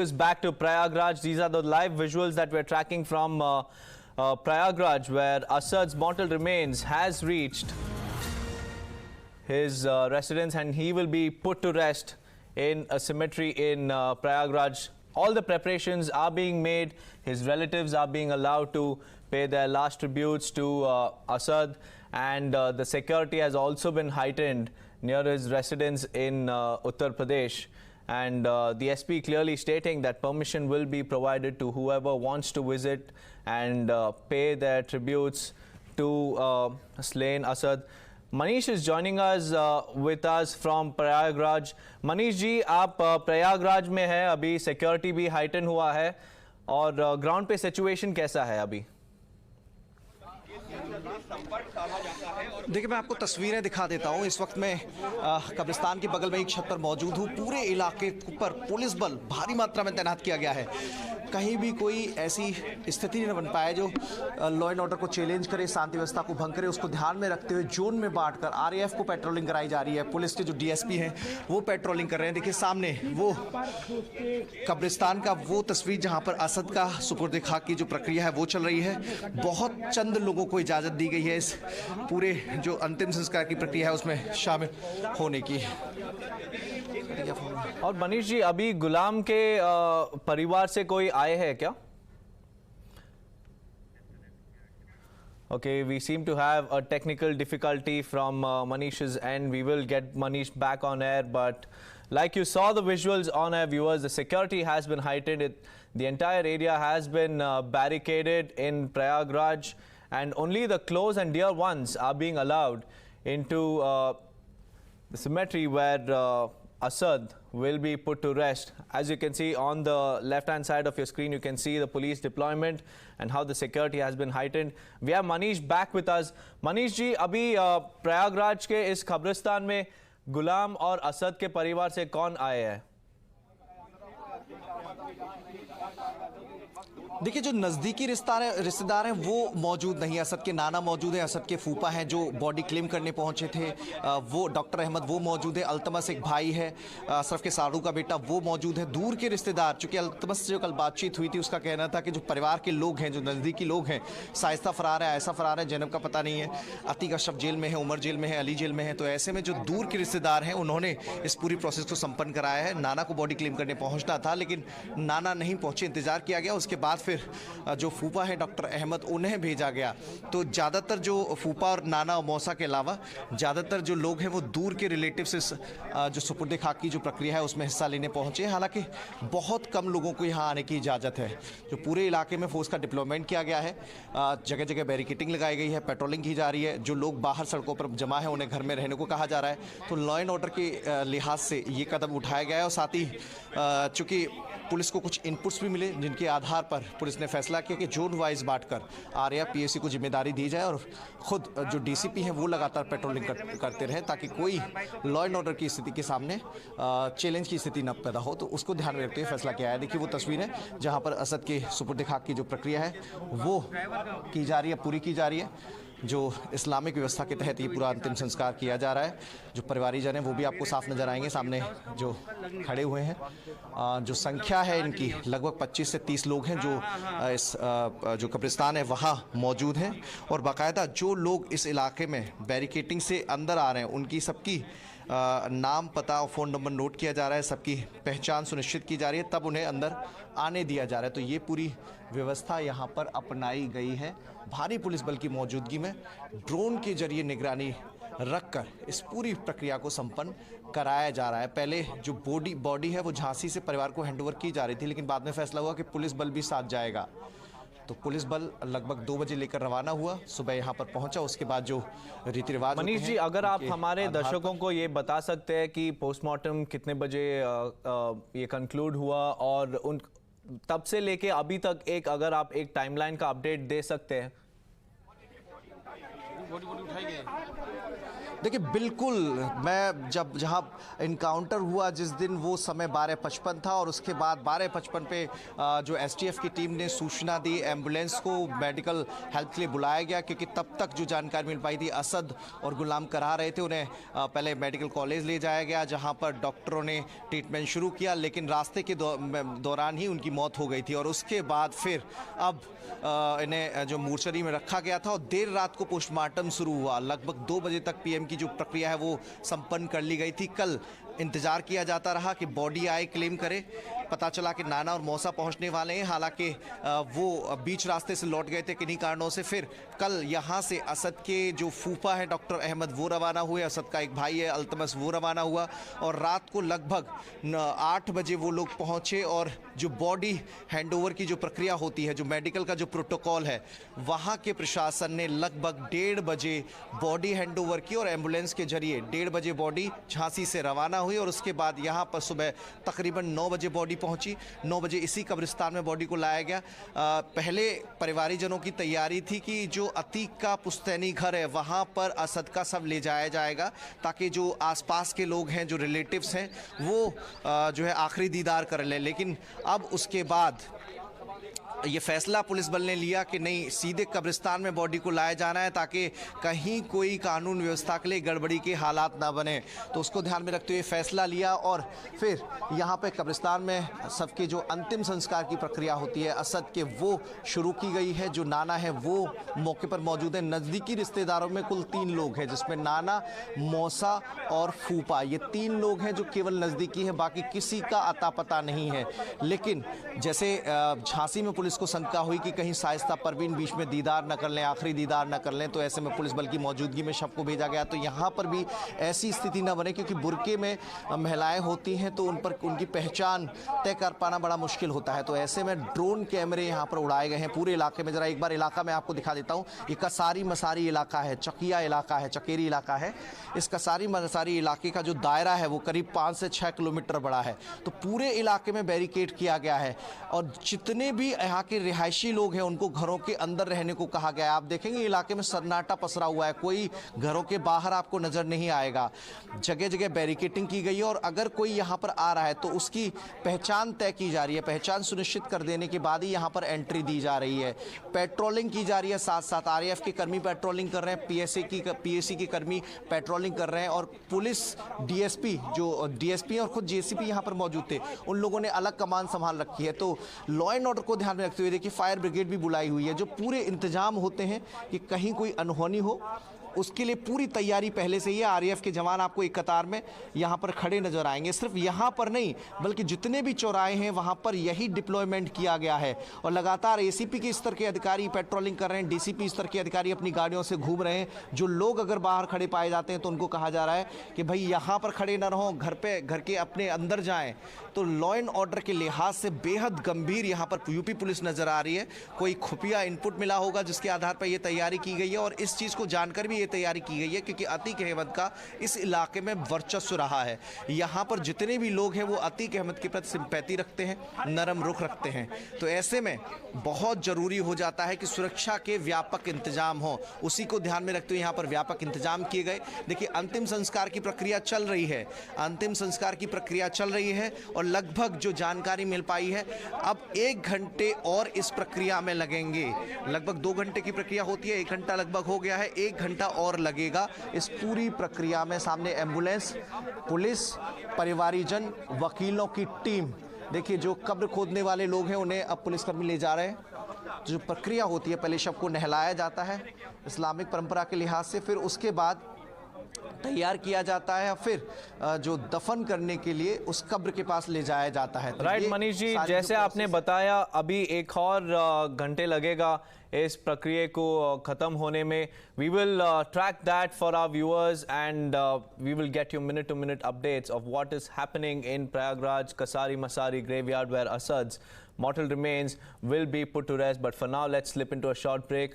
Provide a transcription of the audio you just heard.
Is back to Prayagraj. These are the live visuals that we're tracking from Prayagraj, where Asad's mortal remains has reached his residence, and he will be put to rest in a cemetery in Prayagraj. All the preparations are being made. His relatives are being allowed to pay their last tributes to Asad, and the security has also been heightened near his residence in Uttar Pradesh. And the SP clearly stating that permission will be provided to whoever wants to visit and pay their tributes to slain Asad. Manish is joining us with us from Prayagraj. Manish जी, आप प्रयागराज में हैं, अभी security भी heighten हुआ है और ground पे situation कैसा है अभी? देखिए, मैं आपको तस्वीरें दिखा देता हूँ। इस वक्त मैं कब्रिस्तान के बगल में एक छत पर मौजूद हूँ। पूरे इलाके पर पुलिस बल भारी मात्रा में तैनात किया गया है। कहीं भी कोई ऐसी स्थिति नहीं बन पाए जो लॉ एंड ऑर्डर को चैलेंज करे, शांति व्यवस्था को भंग करे। उसको ध्यान में रखते हुए जोन में बांटकर आरएएफ को पेट्रोलिंग कराई जा रही है। पुलिस के जो डीएसपी हैं वो पेट्रोलिंग कर रहे हैं। देखिए सामने वो कब्रिस्तान का वो तस्वीर जहाँ पर असद का सुपुर्द खाक की जो प्रक्रिया है वो चल रही है। बहुत चंद लोगों को इजाज़त दी गई है इस पूरे जो अंतिम संस्कार की प्रक्रिया है उसमें शामिल होने की। और मनीष जी, अभी गुलाम के परिवार से कोई आए हैं क्या? Okay, we seem to have a technical difficulty from Manish's end. We will get Manish back on air, but like you saw the visuals on air, viewers, the security has been heightened. The entire area has been barricaded in Prayagraj, and only the close and dear ones are being allowed into the cemetery where Asad will be put to rest. As you can see on the left-hand side of your screen, you can see the police deployment and how the security has been heightened. We have Manish back with us. Manish जी, अभी प्रयागराज के इस कब्रिस्तान में गुलाम और असद के परिवार से कौन आए हैं? देखिए, जो नज़दीकी रिश्तेदार हैं वो मौजूद नहीं। असद के नाना मौजूद हैं, असद के फूफा हैं जो बॉडी क्लेम करने पहुंचे थे, वो डॉक्टर अहमद वो मौजूद है। अल्तमस एक भाई है, अशरफ के साड़ू का बेटा, वो मौजूद है। दूर के रिश्तेदार, चूँकि अल्तमस से जो कल बातचीत हुई थी उसका कहना था कि जो परिवार के लोग हैं, जो नज़दीकी लोग हैं, शाइस्ता फरार है, ऐसा फरार है, जैनब का पता नहीं है, अतीक अशरफ जेल में है, उमर जेल में है, अली जेल में है। तो ऐसे में जो दूर के रिश्तेदार हैं उन्होंने इस पूरी प्रोसेस को संपन्न कराया है। नाना को बॉडी क्लेम करने पहुँचना था लेकिन नाना नहीं पहुँचे, इंतज़ार किया गया। उसके बाद फिर जो फूफा है डॉक्टर अहमद उन्हें भेजा गया। तो ज़्यादातर जो फूफा और नाना और मौसा के अलावा ज़्यादातर जो लोग हैं वो दूर के रिलेटिव से जो सुपुर्द खाक की जो प्रक्रिया है उसमें हिस्सा लेने पहुँचे। हालांकि बहुत कम लोगों को यहाँ आने की इजाज़त है। जो पूरे इलाके में फोर्स का डिप्लॉयमेंट किया गया है, जगह जगह बैरिकेटिंग लगाई गई है, पेट्रोलिंग की जा रही है। जो लोग बाहर सड़कों पर जमा है उन्हें घर में रहने को कहा जा रहा है। तो लॉ एंड ऑर्डर के लिहाज से ये कदम उठाया गया है। और साथ ही चूँकि पुलिस को कुछ इनपुट्स भी मिले जिनके आधार पर पुलिस ने फैसला किया कि जोन वाइज बांटकर आरएएफ पीएसी को जिम्मेदारी दी जाए और खुद जो डीसीपी हैं वो लगातार पेट्रोलिंग करते रहें ताकि कोई लॉ एंड ऑर्डर की स्थिति के सामने चैलेंज की स्थिति न पैदा हो। तो उसको ध्यान में रखते हुए फैसला किया है। देखिए वो तस्वीरें जहाँ पर असद के सुपुर्द खाक की जो प्रक्रिया है वो की जा रही है, पूरी की जा रही है। जो इस्लामिक व्यवस्था के तहत ये पूरा अंतिम संस्कार किया जा रहा है। जो परिवारीजन हैं वो भी आपको साफ नज़र आएंगे सामने जो खड़े हुए हैं। जो संख्या है इनकी लगभग 25 से 30 लोग हैं जो इस जो कब्रिस्तान है वहाँ मौजूद हैं। और बाकायदा जो लोग इस इलाके में बैरिकेटिंग से अंदर आ रहे हैं उनकी सबकी नाम, पता और फ़ोन नंबर नोट किया जा रहा है, सबकी पहचान सुनिश्चित की जा रही है, तब उन्हें अंदर आने दिया जा रहा है। तो ये पूरी व्यवस्था यहाँ पर अपनाई गई है। भारी पुलिस बल की मौजूदगी में ड्रोन के जरिए निगरानी रखकर इस पूरी प्रक्रिया को संपन्न कराया जा रहा है। पहले जो बॉडी है वो झांसी से परिवार को हैंडओवर की जा रही थी, लेकिन बाद में फैसला हुआ कि पुलिस बल भी साथ जाएगा। तो पुलिस बल लगभग 2 बजे लेकर रवाना हुआ, सुबह यहाँ पर पहुंचा। उसके बाद जो रीति रिवाज। मनीष जी, अगर आप हमारे दर्शकों को ये बता सकते हैं कि पोस्टमार्टम कितने बजे ये कंक्लूड हुआ और उन तब से लेके अभी तक एक अगर आप एक टाइमलाइन का अपडेट दे सकते हैं। देखिए बिल्कुल, मैं जहाँ इनकाउंटर हुआ जिस दिन, वो समय 12:55 था और उसके बाद 12:55 पे जो एसटीएफ की टीम ने सूचना दी, एम्बुलेंस को मेडिकल हेल्प के लिए बुलाया गया, क्योंकि तब तक जो जानकारी मिल पाई थी, असद और गुलाम करा रहे थे, उन्हें पहले मेडिकल कॉलेज ले जाया गया, जहाँ पर डॉक्टरों ने ट्रीटमेंट शुरू किया, लेकिन रास्ते के दौरान ही उनकी मौत हो गई थी। और उसके बाद फिर अब इन्हें जो मोर्चरी में रखा गया था और देर रात को पोस्टमार्टम शुरू हुआ। लगभग 2 बजे तक पीएम की जो प्रक्रिया है वो संपन्न कर ली गई थी। कल इंतजार किया जाता रहा कि बॉडी आए, क्लेम करे। पता चला कि नाना और मौसा पहुंचने वाले हैं, हालांकि वो बीच रास्ते से लौट गए थे किन्हीं कारणों से। फिर कल यहां से असद के जो फूफा है डॉक्टर अहमद, वो रवाना हुए, असद का एक भाई है अल्तमस, वो रवाना हुआ, और रात को लगभग 8 बजे वो लोग पहुंचे। और जो बॉडी हैंडओवर की जो प्रक्रिया होती है, जो मेडिकल का जो प्रोटोकॉल है, वहाँ के प्रशासन ने लगभग 1:30 बजे बॉडी हैंडओवर की और एम्बुलेंस के जरिए 1:30 बजे बॉडी झांसी से रवाना हुई। और उसके बाद यहाँ पर सुबह तकरीबन 9 बजे बॉडी पहुंची। 9 बजे इसी कब्रिस्तान में बॉडी को लाया गया। पहले परिवारीजनों की तैयारी थी कि जो अतीक का पुश्तैनी घर है, वहाँ पर असद का सब ले जाया जाएगा, ताकि जो आसपास के लोग हैं, जो रिलेटिव्स हैं, वो जो है आखिरी दीदार कर लें। लेकिन अब उसके बाद ये फैसला पुलिस बल ने लिया कि नहीं, सीधे कब्रिस्तान में बॉडी को लाया जाना है, ताकि कहीं कोई कानून व्यवस्था के लिए गड़बड़ी के हालात ना बने। तो उसको ध्यान में रखते हुए फैसला लिया और फिर यहाँ पे कब्रिस्तान में सबके जो अंतिम संस्कार की प्रक्रिया होती है असद के, वो शुरू की गई है। जो नाना है वो मौके पर मौजूद है। नज़दीकी रिश्तेदारों में कुल 3 लोग हैं, जिसमें नाना, मौसा और फूफा, ये 3 लोग हैं जो केवल नज़दीकी हैं, बाकी किसी का अता पता नहीं है। लेकिन जैसे झांसी में पुलिस को शंका हुई कि कहीं शाइस्ता परवीन बीच में दीदार न कर लें, आखिरी दीदार न कर लें, तो ऐसे में पुलिस बल की मौजूदगी में शव को भेजा गया। तो यहाँ पर भी ऐसी स्थिति न बने, क्योंकि बुर्के में महिलाएं होती हैं तो उन पर उनकी पहचान तय कर पाना बड़ा मुश्किल होता है। तो ऐसे में ड्रोन कैमरे यहाँ पर उड़ाए गए हैं पूरे इलाके में। ज़रा एक बार इलाका मैं आपको दिखा देता हूँ। ये कसारी मसारी इलाका है, चकिया इलाका है, चकेरी इलाका है। इस कसारी मसारी इलाके का जो दायरा है वो करीब 5 से 6 किलोमीटर बड़ा है। तो पूरे इलाके में बैरिकेड किया गया है और जितने भी यहाँ के रिहायशी लोग हैं उनको घरों के अंदर रहने को कहा गया है। आप देखेंगे इलाके में सन्नाटा पसरा हुआ है, कोई घरों के बाहर आपको नजर नहीं आएगा। जगह जगह बैरिकेडिंग की गई है और अगर कोई यहाँ पर आ रहा है तो उसकी पहचान तय की जा रही है। पहचान सुनिश्चित कर देने के बाद ही यहाँ पर एंट्री दी जा रही है। पेट्रोलिंग की जा रही है, साथ साथ आरएएफ के कर्मी पेट्रोलिंग कर रहे हैं, पीएससी की कर्मी पेट्रोलिंग कर रहे हैं और पुलिस डीएसपी और खुद जेसीपी यहाँ पर मौजूद थे। उन लोगों ने अलग कमान संभाल रखी है। तो लॉ एंड ऑर्डर को ध्यान में रखते हुए देखिए फायर ब्रिगेड भी बुलाई हुई है। जो पूरे इंतजाम होते हैं कि कहीं कोई अनहोनी हो, उसके लिए पूरी तैयारी पहले से ही है। आरएएफ के जवान आपको एक कतार में यहाँ पर खड़े नजर आएंगे। सिर्फ यहाँ पर नहीं बल्कि जितने भी चौराहे हैं वहाँ पर यही डिप्लॉयमेंट किया गया है और लगातार एसीपी के स्तर के अधिकारी पेट्रोलिंग कर रहे हैं, डीसीपी स्तर के अधिकारी अपनी गाड़ियों से घूम रहे हैं। जो लोग अगर बाहर खड़े पाए जाते हैं तो उनको कहा जा रहा है कि भाई यहाँ पर खड़े न रहो, घर के अपने अंदर जाएं। तो लॉ एंड ऑर्डर के लिहाज से बेहद गंभीर यहाँ पर यूपी पुलिस नजर आ रही है। कोई खुफिया इनपुट मिला होगा जिसके आधार पर यह तैयारी की गई है और इस चीज़ को जानकर भी तैयारी की गई है, क्योंकि अतीक अहमद का इस इलाके में वर्चस्व रहा है। यहाँ पर जितने भी लोग हैं वो अतीक अहमद के प्रति सिंपैथी रखते हैं, नरम रुख रखते हैं। तो ऐसे में बहुत जरूरी हो जाता है कि सुरक्षा के व्यापक इंतजाम हो। उसी को ध्यान में रखते हुए यहाँ पर व्यापक इंतजाम किए गए। देखिए अंतिम संस्कार की प्रक्रिया चल रही है, अंतिम संस्कार की प्रक्रिया चल रही है और लगभग जो जानकारी मिल पाई है अब 1 घंटे और इस प्रक्रिया में लगेंगे। लगभग 2 घंटे की प्रक्रिया होती है, 1 घंटा लगभग हो गया है, 1 घंटा और लगेगा इस पूरी प्रक्रिया में। सामने एम्बुलेंस, पुलिस, परिवारीजन, वकीलों की टीम। देखिए जो कब्र खोदने वाले लोग हैं उन्हें अब पुलिसकर्मी ले जा रहे हैं। जो प्रक्रिया होती है पहले शव को नहलाया जाता है इस्लामिक परंपरा के लिहाज से, फिर उसके बाद तैयार किया जाता है, फिर जो दफन करने के लिए उस कब्र के पास ले जाया जाता है। राइट मनीष जी, जैसे आपने बताया अभी 1 और घंटे लगेगा इस प्रक्रिया को खत्म होने में। We will track that for our viewers and we will get you minute to minute updates of what is happening in Prayagraj Kasari Masari graveyard where Asad's mortal remains will be put to rest. But for now, let's slip into a short break.